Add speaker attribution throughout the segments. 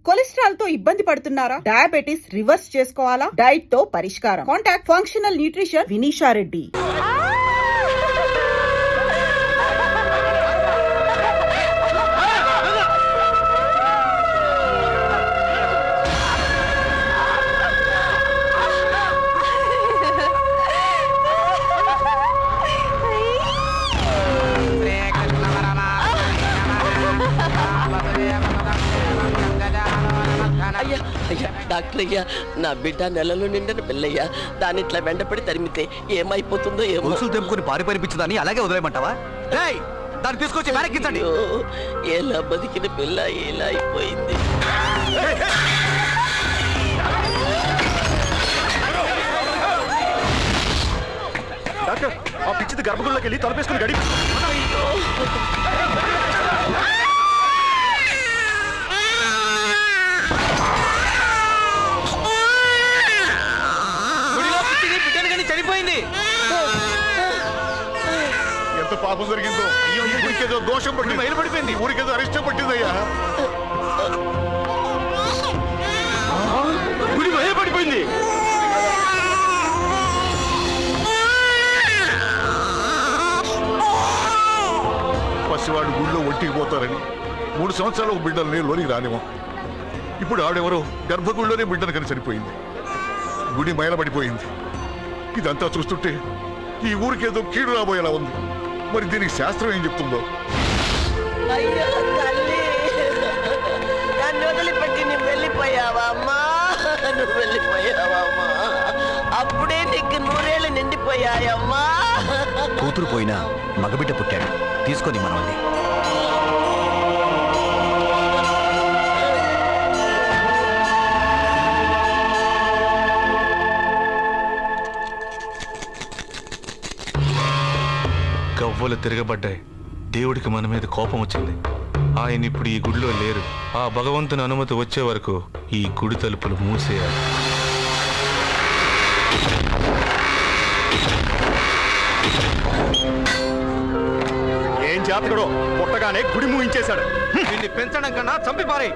Speaker 1: Cholesterol తో ఇబ్బంది పడుతున్నారా? డయాబెటిస్ రివర్స్ చేసుకోవాలా? డైట్ తో పరిష్కారం. Contact functional nutrition Vinisha Reddy.
Speaker 2: Doctor అయ్యా, నా బిడ్డ నెలలో నిండిన పిల్లయ్యా, దాని ఇట్లా వెంటపడి తరిమితే ఏమైపోతుందో ఏమో.
Speaker 3: తెంపుకుని పారిపరిపించదని అలాగే వదిలేయమంటావా? దాన్ని తీసుకొచ్చి వెనక్కించండి.
Speaker 2: ఎలా బతికిన పిల్ల ఎలా అయిపోయింది.
Speaker 4: డాక్టర్, ఆ పిచ్చిది గర్భగుడిలోకి వెళ్ళి తలపేసుకుని గడి.
Speaker 3: చనిపోయింది.
Speaker 4: ఎంత పాపం జరిగిందో. అయ్యో, ఊరికేదో దోషం పట్టి మైలు పడిపోయింది. ఊరికేదో అరిష్టం పట్టిందయ్యా. గుడి మైలు పడిపోయింది. పసివాడు గుడిలో ఒట్టికి పోతారని 3 సంవత్సరాలు ఒక బిడ్డల్ని లోనికి రానివ్వం. ఇప్పుడు ఆవిడెవరో గర్భగుడిలోనే బిడ్డను కని చనిపోయింది. గుడి మైలబడిపోయింది. ఇదంతా చూస్తుంటే ఈ ఊరికేదో కీడు రాబోయేలా ఉంది. మరి దీనికి శాస్త్రం ఏం చెప్తుందో.
Speaker 2: అయ్యో తల్లి, నన్ను వదిలిపెట్టి నువ్వు వెళ్ళిపోయావా అమ్మా? నువ్వు వెళ్ళిపోయావా అమ్మా? అప్పుడే నీకు 100 ఏళ్ళు నిండిపోయాయమ్మా.
Speaker 3: కూతురు పోయినా మగబిడ్డ పుట్టాడు. తీసుకొని మనల్ని.
Speaker 5: గవ్వలు తిరగబడ్డాయి. దేవుడికి మన మీద కోపం వచ్చింది. ఆయన ఇప్పుడు ఈ గుడిలో లేరు. ఆ భగవంతుని అనుమతి వచ్చే వరకు ఈ గుడి తలుపులు మూసేయాలి.
Speaker 4: ఏం జాతకుడో పుట్టగానే గుడి మూయించేశాడు.
Speaker 3: దీన్ని పెంచడం కన్నా చంపి పారే.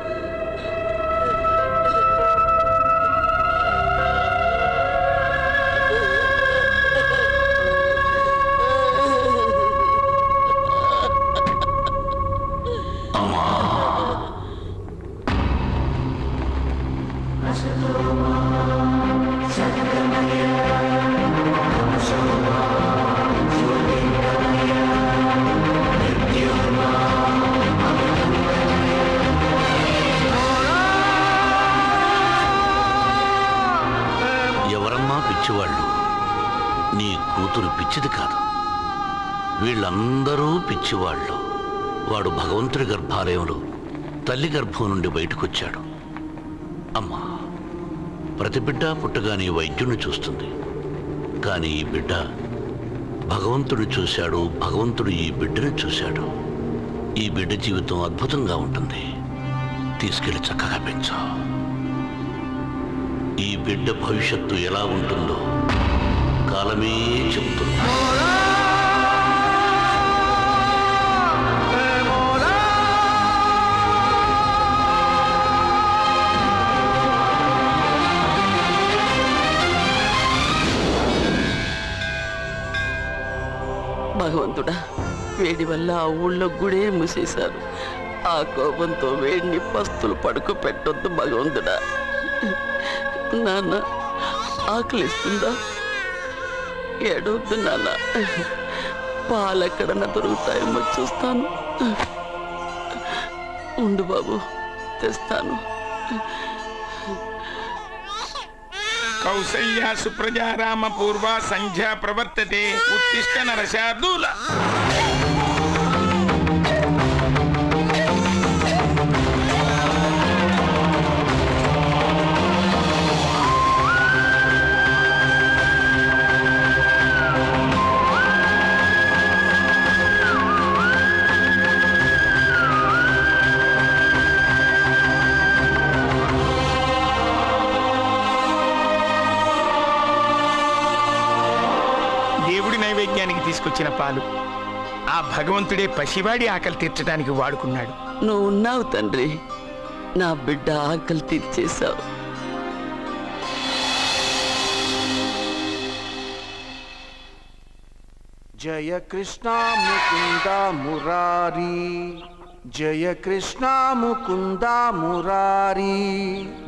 Speaker 6: ఎవరమ్మా పిచ్చివాళ్ళు? నీ కూతురు పిచ్చిది కాదు. వీళ్ళందరూ పిచ్చివాళ్ళు. వాడు భగవంతుడి గర్భాలయంలో తల్లి గర్భం నుండి బయటకొచ్చాడు. అమ్మా, ప్రతి బిడ్డ పుట్టగానే వైద్యుని చూస్తుంది. కానీ ఈ బిడ్డ భగవంతుడు చూశాడు. భగవంతుడు ఈ బిడ్డను చూశాడు. ఈ బిడ్డ జీవితం అద్భుతంగా ఉంటుంది. తీసుకెళ్లి చక్కగా పెంచు. ఈ బిడ్డ భవిష్యత్తు ఎలా ఉంటుందో కాలమే చెబుతుంది.
Speaker 2: భగవంతుడా, వేడి వల్ల ఆ ఊళ్ళో గుడే మూసేశారు. ఆ కోపంతో వేడిని పస్తులు పడుకు పెట్టొద్దు భగవంతుడా. నాన్న, ఆకలిస్తుందా? ఏడవద్దు నాన్న. పాలెక్కడన్నా దొరుకుతాయేమో చూస్తాను. ఉండు బాబు, తెస్తాను.
Speaker 7: కౌసల్యా సుప్రజా రామ పూర్వ సంధ్యా ప్రవర్తతే. ఉత్తిష్ట నరశార్దూల. నైవేద్యానికి తీసుకొచ్చిన పాలు ఆ భగవంతుడే పసివాడి ఆకలి తీర్చడానికి వాడుకున్నాడు.
Speaker 2: నువ్వు ఉన్నావు తండ్రి. నా బిడ్డ ఆకలి తీర్చేశావు.
Speaker 8: జయ కృష్ణ ముకుంద మురారి, జయ కృష్ణ ముకుంద మురారి,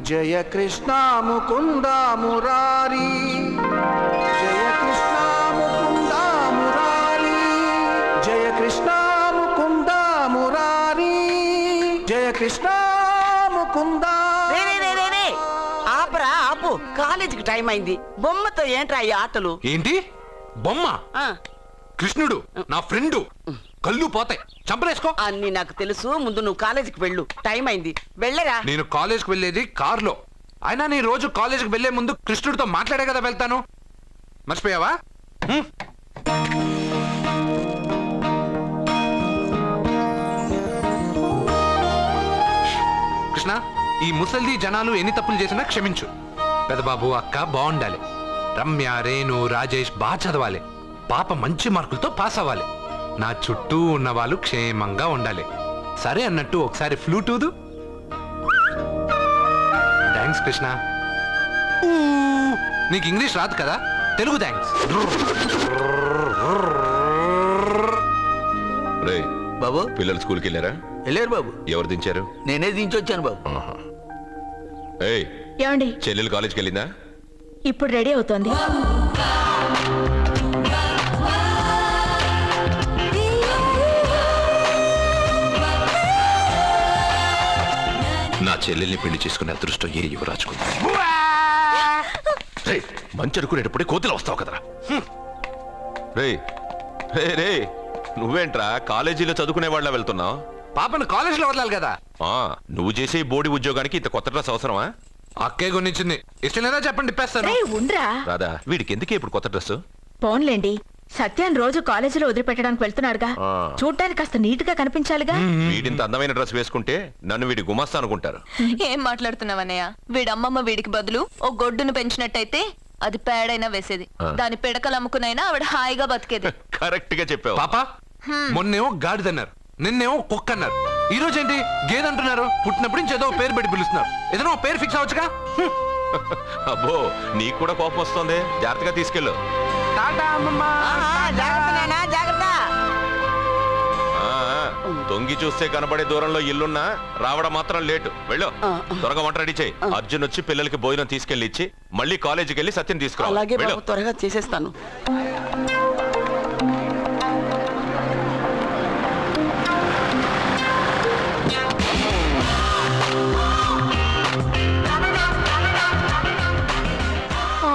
Speaker 8: జయ కృష్ణ ముకుంద మురారి, జయ కృష్ణ ముకుంద మురారి, జయ కృష్ణ ముకుంద మురారి, జయ కృష్ణ ముకుంద.
Speaker 2: ఆపరా ఆపు, కాలేజీకి టైం అయింది. బొమ్మతో ఏంట్రా ఈ ఆటలు?
Speaker 3: ఏంటి బొమ్మ? కృష్ణుడు నా ఫ్రెండు. కళ్ళు పోతాయి, చంపలేసుకో.
Speaker 2: అన్ని నాకు తెలుసు, ముందు నువ్వు కాలేజీకి వెళ్ళు, టైం అయింది. వెళ్ళరా.
Speaker 3: నేను కాలేజ్కి వెళ్ళేది కార్లో. అయినా నీ రోజు కాలేజ్కి వెళ్లే ముందు కృష్ణుడితో మాట్లాడే కదా వెళ్తాను. మర్చిపోయావా? కృష్ణ, ఈ ముసల్ది జనాలు ఎన్ని తప్పులు చేసినా క్షమించు. పెదబాబు అక్క బాగుండాలి. రమ్య, రేణు, రాజేష్ బాగా చదవాలి. పాప మంచి మార్కులతో పాస్ అవ్వాలి. నా చుట్టూ ఉన్న వాళ్ళు క్షేమంగా ఉండాలి. సరే అన్నట్టు ఒకసారి ఫ్లూట్ ఊదు. థ్యాంక్స్ కృష్ణ. నీకు ఇంగ్లీష్ రాదు కదా, తెలుగు థ్యాంక్స్.
Speaker 9: రే
Speaker 10: బాబు,
Speaker 9: పిల్లలు స్కూల్కి వెళ్ళారా?
Speaker 10: వెళ్ళారు బాబు.
Speaker 9: ఎవరు దించారు?
Speaker 10: నేనే దించొచ్చాను బాబు.
Speaker 9: ఏయ్,
Speaker 11: ఏమండి,
Speaker 9: చెల్లెలు కాలేజ్కి వెళ్ళిందా?
Speaker 11: ఇప్పుడు రెడీ అవుతోంది.
Speaker 9: నా చెల్లెల్ని పెళ్లి చేసుకునే అదృష్టం ఏ యువరాజుకుంది. మంచి అనుకునేటప్పుడే కోతిలో వస్తావు కదరా. రే రే రే, నువ్వేంట్రా కాలేజీలో చదువుకునే వాళ్ళ వెళ్తున్నావు?
Speaker 3: పాపను కాలేజీలో వదలాలి కదా.
Speaker 9: నువ్వు చేసే బోడి ఉద్యోగానికి ఇంత కొత్త డ్రెస్ అవసరమా?
Speaker 3: అక్కే కొనిచ్చింది. ఇష్టం లేదా చెప్పండి, ఇప్పేస్తాను.
Speaker 11: రేయ్, ఉండ్రా.
Speaker 9: రాదా, వీడికి ఎందుకే ఇప్పుడు కొత్త డ్రెస్?
Speaker 11: పోన్లేండి, సత్యాన్ని రోజు కాలేజీలో వదిలిపెట్టడానికి వెళ్తున్నారుగా, చూడ్డానికి కాస్త నీట్ గా కనిపించాలిగా.
Speaker 9: వీడింత అందమైన డ్రెస్ వేసుకుంటే నన్ను వీడి గుమాస్తా అనుకుంటారు.
Speaker 12: ఏం మాట్లాడుతున్నావన్నయ్య? వీడమ్మమ్మ వీడికి బదులు ఓ గొడ్డును పెంచినట్టయితే అది పేడైనా వేసేది. దాని పిడకలు అమ్ముకునైనా ఆవిడ హాయిగా బతికేది.
Speaker 9: కరెక్ట్ గా చెప్పావు.
Speaker 3: పాప, మొన్నేమో గాడిదన్నారు, నిన్నేమో కుక్క అన్నారు, ఈ రోజు ఏంటి గేదంటున్నారు. పుట్టినప్పుడు నుంచి ఏదో పేరు పెట్టి పిలుస్తున్నారు. ఏదైనా పేరు ఫిక్స్ అవ్వచ్చుగా.
Speaker 9: అబ్బో, నీకు కూడా కోపం వస్తుంది. జాగ్రత్తగా తీసుకెళ్ళు. తొంగి చూస్తే కనబడే దూరంలో ఇల్లున్నా రావడం మాత్రం లేటు. వెళ్ళు, త్వరగా వంట రెడీ చేయి. అర్జున్ వచ్చి పిల్లలకి భోజనం తీసుకెళ్లి ఇచ్చి మళ్ళీ కాలేజీకి వెళ్ళి సత్యం తీసుకురా.
Speaker 2: అలాగే బాబు, త్వరగా చేసేస్తాను.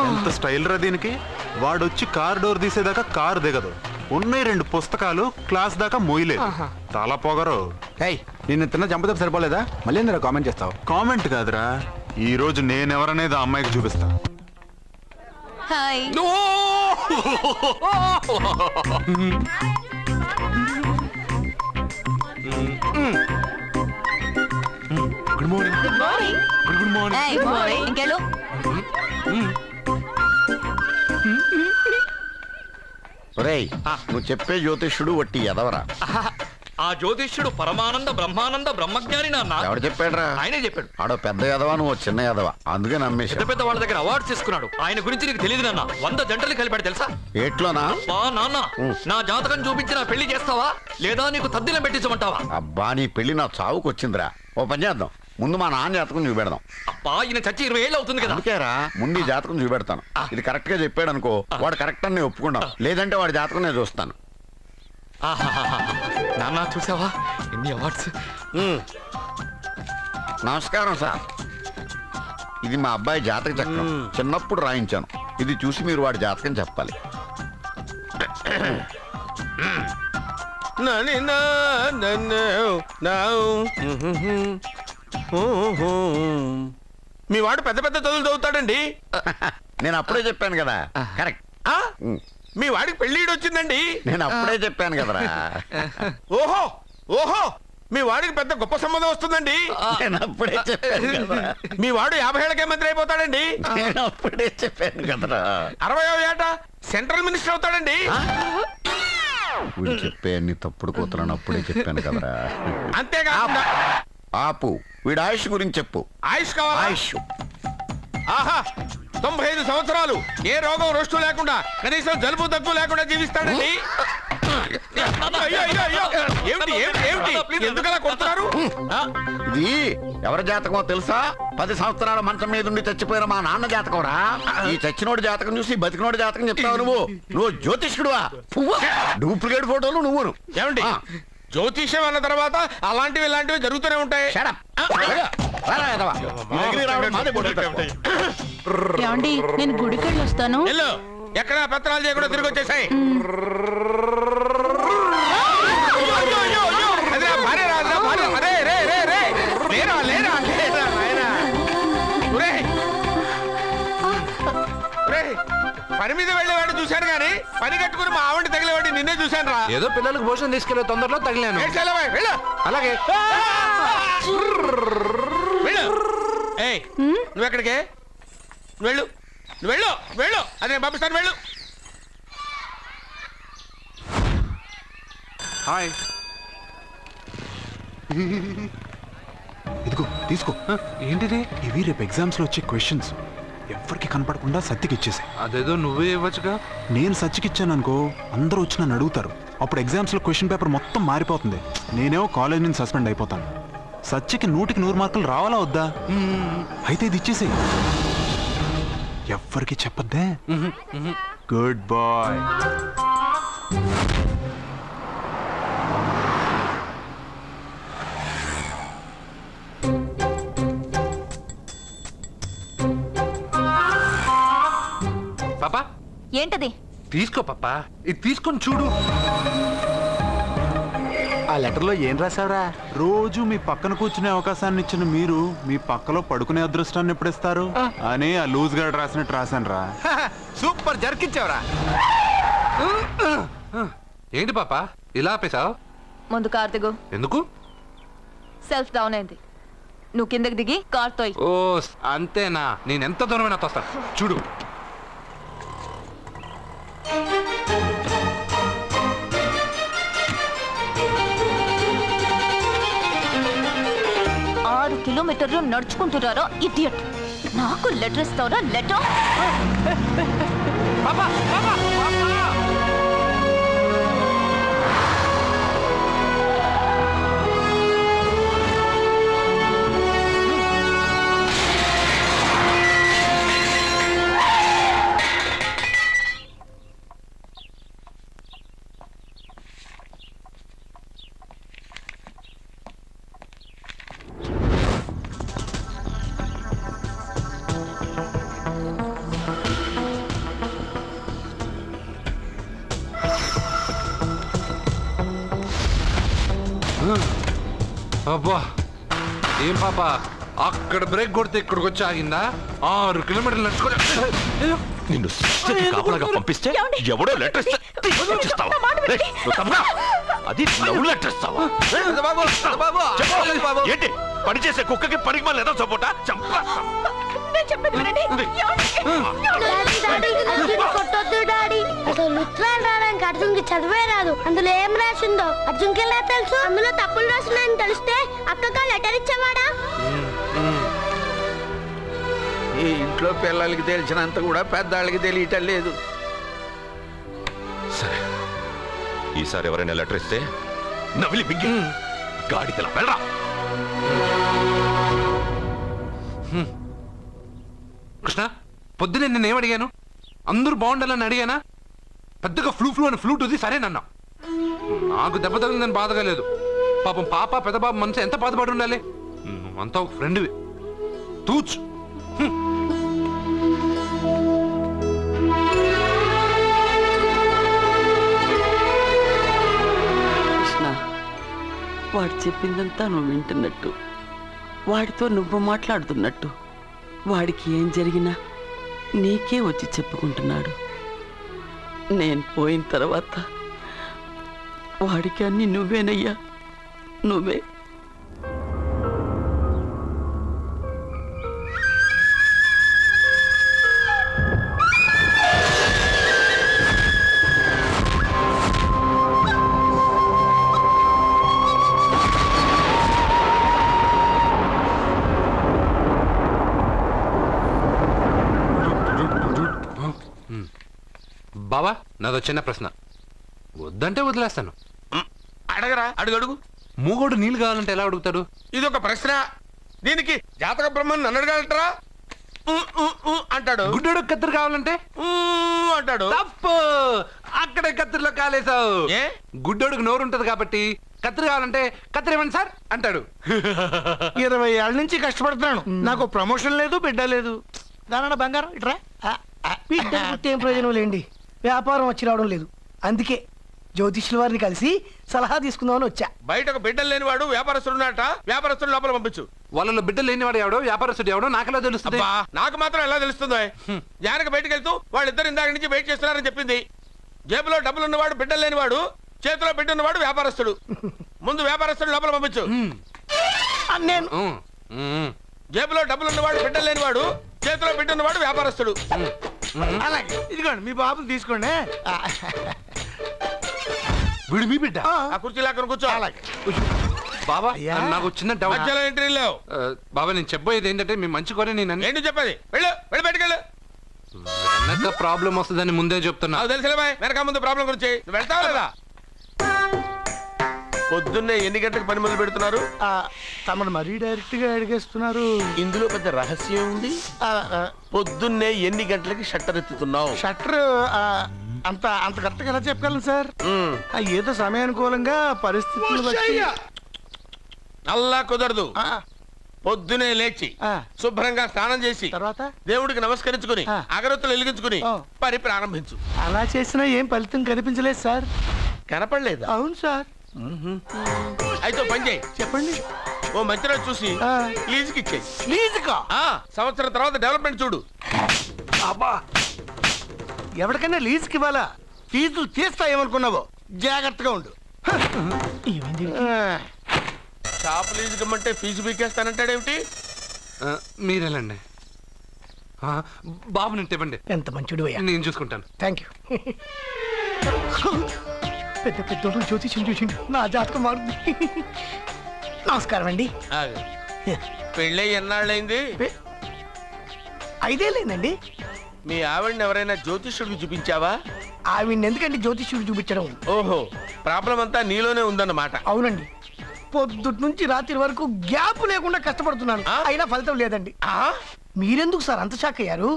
Speaker 8: ఎంత స్టైల్ రా దీనికి. వాడొచ్చి కార్ డోర్ తీసేదాకా కారు దిగదు. ఉన్నాయి 2 పుస్తకాలు, క్లాస్ దాకా మోయలేదు. చాలా పొగరు.
Speaker 10: నిన్ను తిన్న చంపతో సరిపోలేదా? మళ్ళీ ఎందుకు కామెంట్ చేస్తావు?
Speaker 8: కామెంట్ కాదురా, ఈ రోజు నేనెవరనేది ఆ అమ్మాయికి చూపిస్తా.
Speaker 12: Hi.
Speaker 9: Good morning.
Speaker 12: Good morning.
Speaker 9: Good morning.
Speaker 12: ఇంకెళ్ళు.
Speaker 10: నువ్వు చెప్పే జ్యోతిష్యుడు వట్టి ఎదవరా.
Speaker 3: ఆ జ్యోతిష్యుడు పరమానంద బ్రహ్మానంద బ్రహ్మజ్ఞాని నాన్న.
Speaker 10: ఎవడు చెప్పాడురా?
Speaker 3: ఆయనే చెప్పాడు.
Speaker 10: ఆడో పెద్ద ఎదవా, నువ్వు చిన్న ఎదవా, అందుకే నమ్మేశా.
Speaker 3: పెద్ద పెద్ద వాళ్ళ దగ్గర అవార్డ్స్ తీసుకున్నాడు. ఆయన గురించి నీకు తెలియదు నాన్న. 100 జంటలు కలిపాడు తెలుసా?
Speaker 10: ఏట్లోనా?
Speaker 3: నాన్న, నా జాతకం చూపించి నా పెళ్లి చేస్తావా లేదా నీకు తద్దిలం పెట్టించమంటావా?
Speaker 10: అబ్బా, నీ పెళ్లి నా చావుకు వచ్చిందిరా. ఓ పని చేద్దాం, ముందు మా నాన్న జాతకం చూపెడదాం.
Speaker 3: అబ్బా, ఈయన చచ్చి 20 ఏళ్ళు అవుతుంది కదా.
Speaker 10: అందుకేరా ముందు ఈ జాతకం చూపెడతాను. ఇది కరెక్ట్ గా చెప్పాడు అనుకో, వాడు కరెక్ట్ అని నేను ఒప్పుకుంటాం. లేదంటే వాడి జాతకం నేను చూస్తాను.
Speaker 3: నాన్న, చూసావా ఎన్ని అవార్డ్స్?
Speaker 10: నమస్కారం సార్, ఇది మా అబ్బాయి జాతక చక్రం. చిన్నప్పుడు రాయించాను. ఇది చూసి మీరు వాడి జాతకం చెప్పాలి.
Speaker 7: మీ వాడు పెద్ద పెద్ద చదువులు చదువుతాడండి.
Speaker 10: నేను అప్పుడే చెప్పాను కదా. కరెక్ట్.
Speaker 7: మీ వాడికి పెళ్లిడు వచ్చిందండి.
Speaker 10: నేను అప్పుడే చెప్పాను కదరా.
Speaker 7: ఓహో ఓహో, మీ వాడికి పెద్ద గొప్ప సంబంధం వస్తుందండి.
Speaker 10: నేను అప్పుడే చెప్పాను కదా.
Speaker 7: మీ వాడు 50 ఏళ్ళకే మంత్రి అయిపోతాడండి.
Speaker 10: నేను అప్పుడే చెప్పాను కదరా.
Speaker 7: 60వ ఏట సెంట్రల్ మినిస్టర్ అవుతాడండి.
Speaker 10: వీడు చెప్పే అన్ని తప్పుడు కూతురని అప్పుడే చెప్పాను కదరా.
Speaker 7: అంతేకాకుండా
Speaker 10: ఆపు, వీడి ఆయుష్ గురించి చెప్పు.
Speaker 7: ఆయుష్ కావాలా?
Speaker 10: ఆయుష్
Speaker 7: ఆహా 95 సంవత్సరాలు ఏ రోగం రొస్టు లేకుండా కనీసం జలుబు దగ్గు లేకుండా జీవిస్తాడండి. అయ్యో, అయ్యో, అయ్యో. ఏమిటి ఏమిటి ఏమిటి ఎందుకలా కొడుతున్నారు?
Speaker 10: ఇది ఎవరి జాతకమో తెలుసా? 10 సంవత్సరాల మంచం మీద ఉండి చచ్చిపోయిన మా నాన్న జాతకం రా. ఈ చచ్చినోడి జాతకం చూసి బతికినోడి జాతకం చెప్తావు నువ్వు జ్యోతిష్కుడువా? డూప్లికేట్ ఫోటోలు నువ్వు.
Speaker 7: ఏమండి జ్యోతిష్యం అన్న తర్వాత అలాంటివి ఇలాంటివి జరుగుతూనే ఉంటాయి.
Speaker 11: ఏమండి నేను గుడికెళ్ళి వస్తాను.
Speaker 7: ఎక్కడ పత్రాలు చేయకుండా తిరిగి వచ్చేసాయి. పని మీద వెళ్ళేవాడిని చూశాను కానీ పని కట్టుకుని మా ఆవిడ తగిలేవాడిని నిన్నే చూశాను రా.
Speaker 3: ఏదో పిల్లలకు భోజనం తీసుకెళ్లే తొందరలో తగిలాను. అలాగే
Speaker 7: నువ్వెక్కడికే? వెళ్ళు వెళ్ళు వెళ్ళు, అదే పంపిస్తాను వెళ్ళు.
Speaker 8: హాయ్, ఇదిగో తీసుకో.
Speaker 3: ఏంటిది?
Speaker 8: ఇవి రేపు ఎగ్జామ్స్ లో వచ్చే క్వశ్చన్స్. ఎవరికి కనపడకుండా సత్యకి ఇచ్చేసాయి.
Speaker 3: అదేదో నువ్వే ఇవ్వచ్చుగా.
Speaker 8: నేను సత్యకి ఇచ్చాను అనుకో, అందరూ వచ్చి నన్ను అడుగుతారు. అప్పుడు ఎగ్జామ్స్ లో క్వశ్చన్ పేపర్ మొత్తం మారిపోతుంది. నేనేమో కాలేజ్ నుంచి సస్పెండ్ అయిపోతాను. సత్యకి 100కి 100 మార్కులు రావాలా వద్దా? అయితే ఇది ఇచ్చేసేయి. ఎవ్వరికి చెప్పద్దే. Good bye.
Speaker 3: పాపా
Speaker 12: ఏంటది?
Speaker 3: తీసుకో పాపా, ఇది తీసుకొని చూడు.
Speaker 8: ఆ లెటర్లో ఏం రాశారా? రోజు మీ పక్కన కూర్చునే అవకాశాన్ని ఇచ్చిన మీరు మీ పక్కలో పడుకునే అదృష్టాన్ని ఎప్పుడు ఇస్తారు అని ఆ లూజ్ గార్డ్ రాసినట్టు రాశాను రా.
Speaker 3: సూపర్ జరికించావురా. ఏంటి పాపా ఇలా ఆపేశావు?
Speaker 12: ముందు కార్ దిగు.
Speaker 3: ఎందుకు?
Speaker 12: సెల్ఫ్ డౌన్ అయింది. నువ్వు కిందకి దిగి కార్ తోయ్.
Speaker 3: ఓ అంతేనా? నేను ఎంత దూరమైనా తోస్తాను చూడు.
Speaker 12: కిలోమీటర్లు నడుచుకుంటున్నారో ఇడియట్. నాకు లెటర్ ఇస్తావరా? లెటర్
Speaker 3: అబ్బా ఏం పాపా, అక్కడ బ్రేక్ కొడితే ఇక్కడికి వచ్చి ఆగిందా? 6 కిలోమీటర్లు నడుచుకొని
Speaker 9: నిన్ను కాపలాగా పంపిస్తే ఎవడో లెటర్ ఇస్తావా? అది లవ్ లెటర్ ఇస్తావా? ఏంటి పని చేసే కుక్కకి పనికి మళ్ళీ ఏదో సపోటా చంపా.
Speaker 13: అర్జున్కి చదివే రాదు. అందులో ఏం రాసిందో అర్జున్కి ఎలా తెలుసు? అందులో తప్పులు రాసిందని తెలిస్తే అక్కగా లెటర్ ఇచ్చేవాడా?
Speaker 10: ఈ ఇంట్లో పిల్లలకి తెలిసినంత కూడా పెద్దాళ్ళకి తెలియటం లేదు.
Speaker 9: సరే ఈసారి ఎవరైనా లెటర్ ఇస్తే నవిలి బింగి గాడిదలా వెళ్ళరా.
Speaker 3: కృష్ణ పొద్దునే నేనేం అడిగాను? అందరూ బాగుండాలని అడిగానా? పెద్దగా ఫ్లూ అని ఫ్లూట్ ఉంది సరేనన్నా. నాకు దెబ్బ తగిలిందని బాధగా లేదు. పాపం పాప పెద్ద బాబు మనసు ఎంత బాధపడి ఉండాలి. అంతా ఒక ఫ్రెండ్వి తూచు.
Speaker 2: కృష్ణ వాడు చెప్పిందంతా నువ్వు వింటున్నట్టు, వాడితో నువ్వు మాట్లాడుతున్నట్టు, వాడికి ఏం జరిగినా నీకే వచ్చి చెప్పుకుంటున్నాడు. నేను పోయిన తర్వాత వాడికి అన్ని నువ్వేనయ్యా, నువ్వే.
Speaker 3: బావా నాదో చిన్న ప్రశ్న, వద్దంటే వదిలేస్తాను.
Speaker 7: అడగరా, అడుగు.
Speaker 3: మూగోడు నీళ్ళు కావాలంటే ఎలా అడుగుతాడు?
Speaker 7: ఇది ఒక ప్రశ్న. దీనికి జాతక బ్రహ్మను నన్ను అడగలటరా? అంటాడు.
Speaker 3: గుడ్డోడు కత్తిరి కావాలంటే
Speaker 7: అంటాడు.
Speaker 3: తప్పు, అక్కడే కత్తిరిలో కాలేసావు. గుడ్డోడుకు నోరు ఉంటది కాబట్టి కత్తిరి కావాలంటే కత్తిరి ఇవ్వండి సార్ అంటాడు.
Speaker 14: 20 ఏళ్ళ నుంచి కష్టపడుతున్నాను, నాకు ప్రమోషన్ లేదు, బిడ్డ లేదు. దానన్న బంగారం ఇట్రా. బిడ్డ పుట్టి ఏం ప్రయోజనం లేండి, వ్యాపారం వచ్చి రావడం లేదు. అందుకే జ్యోతిష్యుల వారిని కలిసి సలహా తీసుకుందామని వచ్చా.
Speaker 7: బయటకు బిడ్డలు లేనివాడు వ్యాపారస్తుడు ఉన్నట, వ్యాపారస్తుడు లోపల పంపించు.
Speaker 3: వాళ్ళలో బిడ్డలు లేనివాడు ఎవడో వ్యాపారస్తుడు ఎవడో నాకెలా తెలుస్తుంది?
Speaker 7: నాకు మాత్రం ఎలా తెలుస్తుందో? జానకి బయటకు వెళ్తూ వాళ్ళిద్దరు ఇందాక నుంచి వెయిట్ చేస్తున్నారని చెప్పింది. జేబులో డబ్బులు ఉన్నవాడు బిడ్డలు లేనివాడు, చేతిలో బిడ్డ ఉన్నవాడు వ్యాపారస్తుడు. ముందు వ్యాపారస్తుడు లోపల పంపించు.
Speaker 14: నేను
Speaker 7: జేబులో డబ్బులు ఉన్నవాడు బిడ్డలు లేనివాడు, చేతిలో బిడ్డ ఉన్నవాడు వ్యాపారస్తుడు.
Speaker 14: అలాగే ఇదిగోండి మీ బాబుని తీసుకోండి.
Speaker 3: వీడు మీ బిడ్డ?
Speaker 7: ఆ కుర్చీ లాక్కను కూర్చో.
Speaker 3: బాబా నాకు చిన్న డౌట్.
Speaker 7: మధ్యలో ఎంట్రీ లేవు.
Speaker 3: బాబా నేను చెప్పబోయేది ఏంటంటే మీ మంచి కోరే నేను
Speaker 7: ఏంటి చెప్పేది? వెళ్ళు బయటకెళ్ళు.
Speaker 3: వెనక ప్రాబ్లం వస్తుందని ముందే చెప్తున్నా.
Speaker 7: తెలుసులే బాయ్, వెనక ముందు ప్రాబ్లం గురించి. వెళ్తావా లేదా? పొద్దున్నే ఎన్ని గంటలకు పని మొదలు పెడుతున్నారు?
Speaker 14: తమను మరీ డైరెక్ట్ గా అడిగేస్తున్నారు.
Speaker 7: ఇందులో పెద్ద రహస్యం ఉంది. పొద్దున్నే ఎన్ని గంటలకి షట్టర్ ఎత్తుతున్నావు?
Speaker 14: షట్టర్ అంత కరెక్ట్ గా ఎలా చెప్పగలను సార్? ఏదో సమయానుకూలంగా పరిస్థితులు బట్టి.
Speaker 7: అల్లా కుదరదు. పొద్దునే లేచి శుభ్రంగా స్నానం చేసి
Speaker 14: తర్వాత
Speaker 7: దేవుడికి నమస్కరించుకుని అగరొత్తులు వెలిగించుకుని పని ప్రారంభించు.
Speaker 14: అలా చేసినా ఏం ఫలితం కనిపించలేదు సార్.
Speaker 7: కనపడలేదు?
Speaker 14: అవును సార్.
Speaker 7: అయితే పని చేయి.
Speaker 14: చెప్పండి.
Speaker 7: ఓ మంచి రోజు చూసి లీజుకి ఇచ్చేయి.
Speaker 14: లీజుకా?
Speaker 7: సంవత్సరం తర్వాత డెవలప్మెంట్ చూడు.
Speaker 14: అబ్బా, ఎవరికైనా లీజుకి ఇవ్వాలా? ఫీజులు తీస్తాయేమనుకున్నావో, జాగ్రత్తగా ఉండు.
Speaker 7: షాప్ లీజుకి ఇమ్మంటే ఫీజు పీకేస్తానంటాడేమిటి?
Speaker 3: మీరేలండి బాబు, నేను ఇవ్వండి.
Speaker 14: ఎంత మంచిడు,
Speaker 3: నేను చూసుకుంటాను.
Speaker 14: Thank you. పెద్ద పెద్దోడు జ్యోతిష్యం చూసిండు, నా జాతకం మారుంది. నమస్కారం అండి.
Speaker 7: పెళ్ళి ఎన్నాళ్ళైంది?
Speaker 14: 5 ఏళ్ళైందండి.
Speaker 7: మీ ఆవిడని ఎవరైనా జ్యోతిష్యుడికి చూపించావా?
Speaker 14: ఆవిడ ఎందుకండి జ్యోతిష్యుడు చూపించడం?
Speaker 7: ఓహో, ప్రాబ్లం అంతా నీలోనే ఉందన్నమాట.
Speaker 14: అవునండి, పొద్దుటి నుంచి రాత్రి వరకు గ్యాప్ లేకుండా కష్టపడుతున్నాను, అయినా ఫలితం లేదండి. మీరెందుకు సార్ అంత షాక్ అయ్యారు?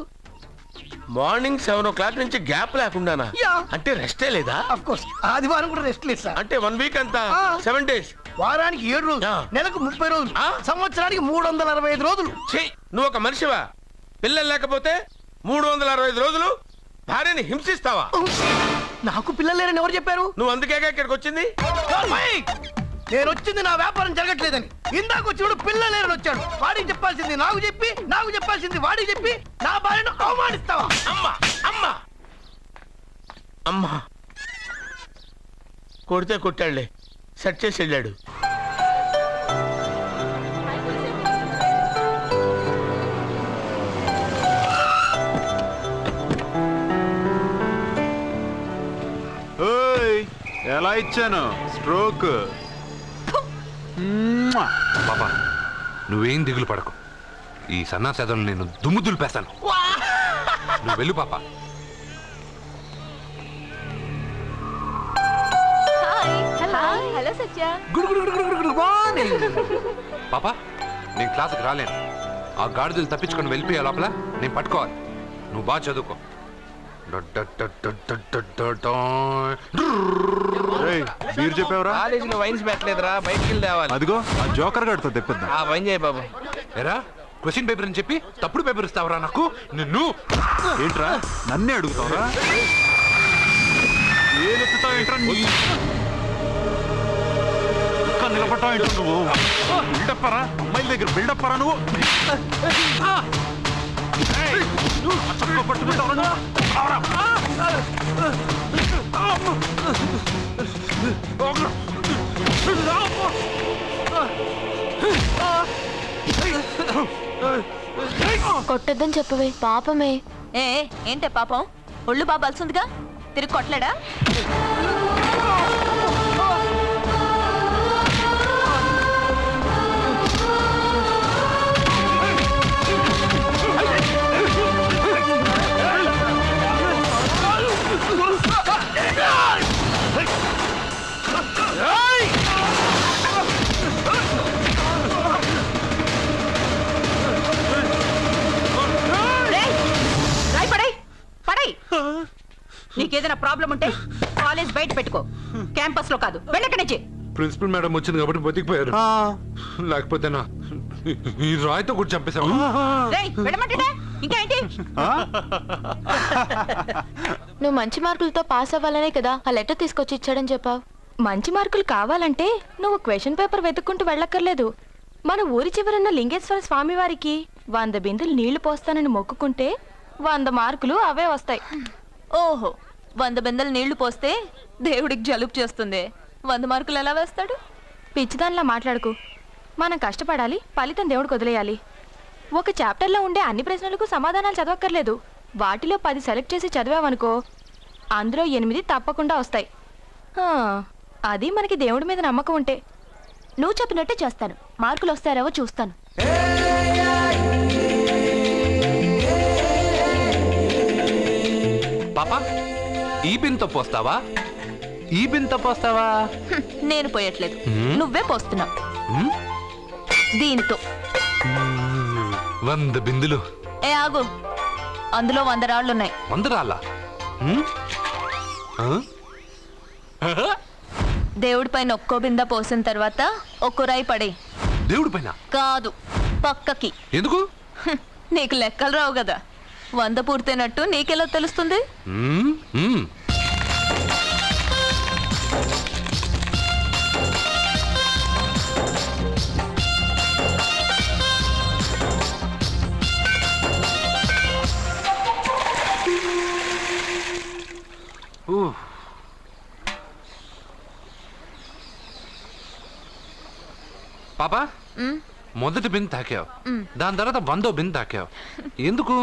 Speaker 7: మార్నింగ్ 7 o'clock నుంచి గ్యాప్ లేకుండానా? అంటే రెస్టే లేదా?
Speaker 14: ఆఫ్ కోర్స్, ఆదివారం కూడా రెస్ట్ లేదు సార్.
Speaker 7: అంటే 1 వీక్ అంతా 7 days.
Speaker 14: వారానికి 7 రోజులు, నెలకు 30 రోజులు, సంవత్సరానికి 365 రోజులు.
Speaker 7: నువ్వు ఒక మనిషివా? పిల్లలు లేకపోతే 365 రోజులు భార్యని హింసిస్తావా?
Speaker 14: నాకు పిల్లలు లేరని ఎవరు చెప్పారు?
Speaker 7: నువ్వు అందుకేగా ఇక్కడికి వచ్చింది.
Speaker 14: నేను వచ్చింది నా వ్యాపారం జరగట్లేదని. ఇందాక వచ్చినప్పుడు పిల్లలు లేరని వచ్చాడు. వాడికి చెప్పాల్సింది నాకు చెప్పి, నాకు చెప్పాల్సింది వాడికి చెప్పి నా భార్యను అవమానిస్తావా?
Speaker 7: అమ్మా అమ్మా అమ్మా, కొడితే కొట్టాడులే, సెట్ చేసి వెళ్ళాడు.
Speaker 8: ఎలా ఇచ్చాను స్ట్రోక్?
Speaker 3: పాపా నువ్వేం దిగులు పడకు, ఈ సన్నాసేదలు నేను దుమ్ము దులిపేస్తాను. నువ్వు వెళ్ళు పాపా.
Speaker 12: హలో సత్య.
Speaker 3: పాపా నేను క్లాసుకి రాలేను. ఆ గాడిదలు తప్పించుకొని వెళ్ళిపోయా లోపల నేను పట్టుకోవాలి. నువ్వు బాగా చదువుకో.
Speaker 8: మీరు చెప్పావరా?
Speaker 7: కాలేజీలో వైన్స్ పెట్టలేదురా, బయటికి వెళ్ళి తేవాలి.
Speaker 8: అదిగో ఆ జోకర్ గాడితో తెప్పిద్దాం.
Speaker 7: ఆ వైన్ చేయి బాబు.
Speaker 3: ఎరా క్వశ్చన్ పేపర్ అని చెప్పి తప్పుడు పేపర్ ఇస్తావరా నాకు? నిన్ను
Speaker 8: ఏంట్రా నన్నే అడుగుతావరా? ఏలెత్తుతావేంట్రా? నిలబడతావేంట్రా నువ్వు? బిల్డప్పరా, అమ్మాయిల దగ్గర బిల్డప్పరా నువ్వు? పట్టుకుంటావరా నువ్వు?
Speaker 13: కొట్టద్దని చెప్పవే, పాపమే.
Speaker 12: ఏంటే పాపం? ఒళ్ళు బాబాల్సిందిగా తిరిగి కొట్టలేడా?
Speaker 15: నీకేదైనా ప్రాబ్లం ఉంటే కాలేజ్ బయట పెట్టుకో, క్యాంపస్ లో కాదు. వెళ్ళక్కడి నుంచి.
Speaker 3: ప్రిన్సిపల్ మేడం వచ్చింది కాబట్టి బతికిపోయారు, లేకపోతే నా ఈ రాయితో కూడా చంపేశావు.
Speaker 15: రేయ్, వెళ్ళమంటాడా? ఇంకా ఏంటి?
Speaker 12: నువ్వు మంచి మార్కులతో పాస్ అవ్వాలనే కదా ఆ లెటర్ తీసుకొచ్చి ఇచ్చాడని చెప్పావు. మంచి మార్కులు కావాలంటే నువ్వు క్వశ్చన్ పేపర్ వెతుక్కుంటూ వెళ్ళక్కర్లేదు. మన ఊరి చివరన్న లింగేశ్వర స్వామి వారికి 100 బిందెలు నీళ్లు పోస్తానని మొక్కుకుంటే 100 మార్కులు అవే వస్తాయి. ఓహో, 100 బిందెలు నీళ్లు పోస్తే దేవుడికి జలుబు చేస్తుంది, 100 మార్కులు ఎలా వేస్తాడు? పిచ్చిదానిలా మాట్లాడుకు. మనం కష్టపడాలి, ఫలితం దేవుడికి వదిలేయాలి. ఒక చాప్టర్లో ఉండే అన్ని ప్రశ్నలకు సమాధానాలు చదవక్కర్లేదు. వాటిలో 10 సెలెక్ట్ చేసి చదివావనుకో, అందులో 8 తప్పకుండా వస్తాయి. అది మనకి దేవుడి మీద నమ్మకం ఉంటే. నువ్వు చెప్పినట్టే చేస్తాను, మార్కులు వస్తారేవో చూస్తాను.
Speaker 3: పాపా, ఈ బింతో పోస్తావా? ఈ బింతో పోస్తావా?
Speaker 12: నేను పోయట్లేదు, నువ్వే పోస్తున్నావు. దీనితో
Speaker 3: 100 బిందులు.
Speaker 12: ఏ ఆగు, అందులో 100 రాళ్ళున్నాయి.
Speaker 3: 100 రాళ్ళా?
Speaker 12: దేవుడి పైన ఒక్కో బింద పోసిన తర్వాత ఒక్కో రాయి పడే.
Speaker 3: దేవుడి పైన
Speaker 12: కాదు, పక్కకి.
Speaker 3: ఎందుకు?
Speaker 12: నీకు లెక్కలు రావు కదా. 100 పూర్తయినట్టు నీకెలా తెలుస్తుంది?
Speaker 3: పాపా, మొదటి బిందె తాకావు, దాని తర్వాత 100వ బిందె తాకావు. ఎందుకు?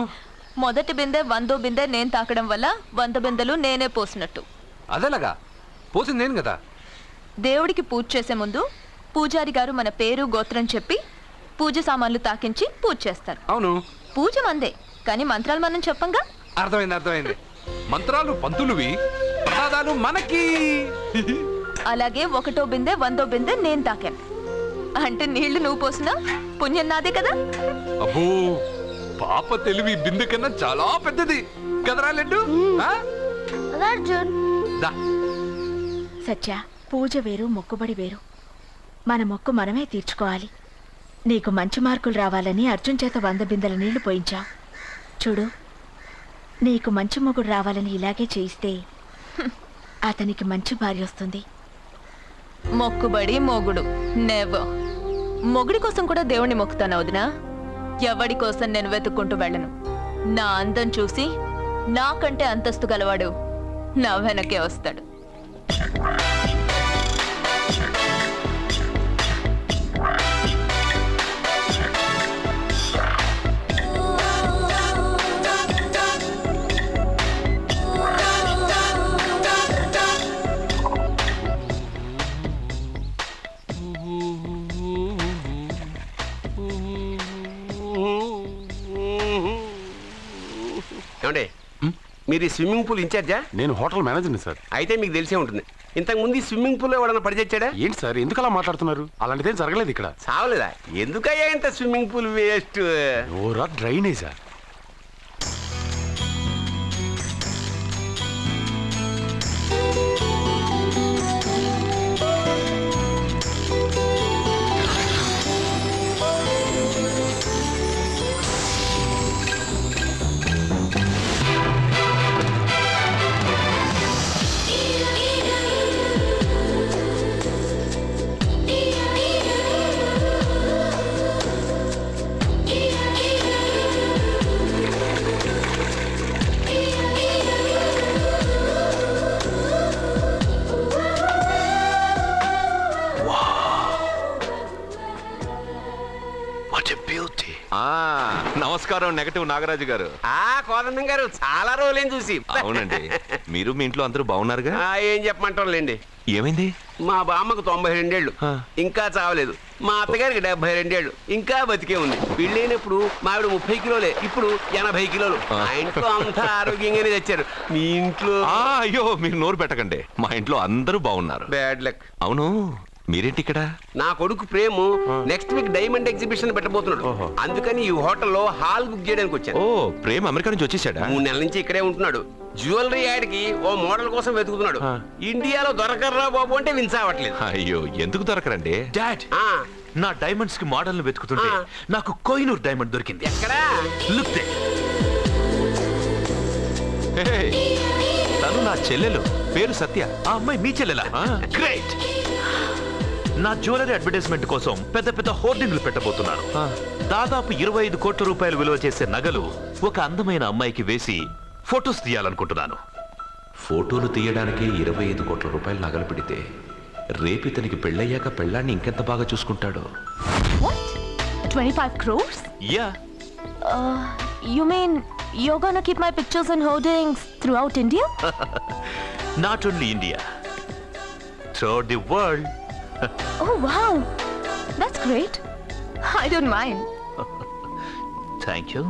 Speaker 12: మొదటి బిందె 100వ బిందె నేను తాకడం వల్ల 100 బిందెలు నేనే పోసినట్టు.
Speaker 3: అదేలాగా పోసింది నేను కదా.
Speaker 12: దేవుడికి పూజ చేసే ముందు పూజారి గారు మన పేరు గోత్రం చెప్పి పూజ సామాన్లు తాకించి పూజ చేస్తారు.
Speaker 3: అవును,
Speaker 12: పూజ మందే, కానీ మంత్రాలు మనం చెప్పంగా.
Speaker 3: అర్థమైంది. మంత్రాలు పంతులువి, ప్రసాదాలు మనకి.
Speaker 12: అలాగే 1వ బిందె 100వ బిందె నేను తాకాను అంటే నీళ్లు నువ్వు పోసినా పుణ్యం నాదే కదా.
Speaker 3: అబ్బో, పాప తెలివి బిందె కన్నా చాలా పెద్దది కదరా లడ్డు.
Speaker 11: సత్య, పూజ వేరు, మొక్కుబడి వేరు. మన మొక్కు మనమే తీర్చుకోవాలి. నీకు మంచి మార్కులు రావాలని అర్జున్ చేత 100 బిందెల నీళ్లు పోయించావు. చూడు, నీకు మంచి మొగుడు రావాలని ఇలాగే చేయిస్తే అతనికి మంచి భార్య వస్తుంది.
Speaker 12: మొక్కుబడి మొగుడు నెవర్. మొగుడి కోసం కూడా దేవుణ్ణి మొక్కుతాను వదినా. ఎవడి కోసం నేను వెతుక్కుంటూ వెళ్ళను. నా అందం చూసి నాకంటే అంతస్తు గలవాడు నా వెనకే వస్తాడు.
Speaker 16: ఏమండి, మీరు ఈ స్విమ్మింగ్ పూల్ ఇన్ఛార్జా?
Speaker 17: నేను హోటల్ మేనేజర్ని సార్.
Speaker 16: అయితే మీకు తెలిసే ఉంటుంది. ఇంతకు ముందు ఈ స్విమ్మింగ్ పూల్ ఎవడన్నా పడిచచ్చాడా?
Speaker 17: ఏంటి సార్, ఎందుకు అలా మాట్లాడుతున్నారు? అలాంటిదేం జరగలేదు ఇక్కడ.
Speaker 16: చావలేదా? ఎందుకయ్యా ఇంత స్విమ్మింగ్ పూల్ వేస్ట్?
Speaker 17: ఓరా డ్రైనేజా?
Speaker 9: నమస్కారం నెగటివ్ నాగరాజు గారు.
Speaker 16: కోదండం గారు, చాలా రోజులేం చూసి.
Speaker 9: అవునండి, మీరు మీ ఇంట్లో అందరూ బాగున్నారుగా?
Speaker 16: ఏం చెప్పమంటారులేండి.
Speaker 9: ఏమైంది?
Speaker 16: మా బామ్మకు 92 ఏళ్ళు, ఇంకా చావలేదు. మా అత్తగారికి 72 ఏళ్ళు, ఇంకా బతికే ఉంది. పెళ్ళైనప్పుడు మావిడ 30 కిలోలే, ఇప్పుడు 80 కిలోలు. మా ఇంట్లో అంతా ఆరోగ్యంగానే తెచ్చారు. మీ ఇంట్లో?
Speaker 9: అయ్యో, మీరు నోరు పెట్టకండి. మా ఇంట్లో అందరూ బాగున్నారు.
Speaker 16: Bad luck.
Speaker 9: అవును, మీరేంటి ఇక్కడ?
Speaker 16: నా కొడుకు ప్రేము నెక్స్ట్ వీక్ డైమండ్ ఎగ్జిబిషన్ పెట్టబోతున్నాడు. అందుకని ఈ హోటల్లో హాల్ బుక్ చేయడానికి వచ్చాను.
Speaker 9: ఓ, ప్రేమ్ అమెరికా నుంచి వచ్చేసాడా?
Speaker 16: 3 నెలల నుంచి ఇక్కడే ఉంటున్నాడు. జ్యువెలరీ యాడ్కి ఓ మోడల్ కోసం వెతుకుతున్నాడు. ఇండియాలో దొరకర్రా బాబు అంటే విన్సావట్లేదు.
Speaker 9: అయ్యో ఎందుకు దొరకరండి? డాడ్, నా డైమండ్స్ కి మోడల్ వెతుకుతుంటే నాకు కోహినూర్ డైమండ్ దొరికింది.
Speaker 16: ఎక్కడా?
Speaker 9: Look they. తను నా చెల్లెలు, పేరు సత్య. ఆ అమ్మాయి మీ చెల్లెలా? గ్రేట్. నా జ్యువెలరీ అడ్వర్టైజ్మెంట్ కోసం పెద్ద పెద్ద హోర్డింగ్లు పెట్టబోతున్నాను. దాదాపు 25 కోట్ల రూపాయలు విలువ చేసే నగలు ఒక అందమైన అమ్మాయికి వేసి ఫొటోస్ తీయాలనుకుంటున్నాను.
Speaker 18: ఫోటోలు తీయడానికి 25 కోట్ల రూపాయలు నగలు పెడితే రేపు ఇతనికి పెళ్ళయ్యాక పెళ్ళాన్ని ఇంకెంత బాగా చూసుకుంటాడో.
Speaker 12: 25 crores?
Speaker 9: Yeah.
Speaker 12: You mean you're gonna keep my pictures and hoardings throughout India?
Speaker 9: Not only India, throughout the world.
Speaker 12: Oh wow, that's great. I don't mind.
Speaker 9: Thank you.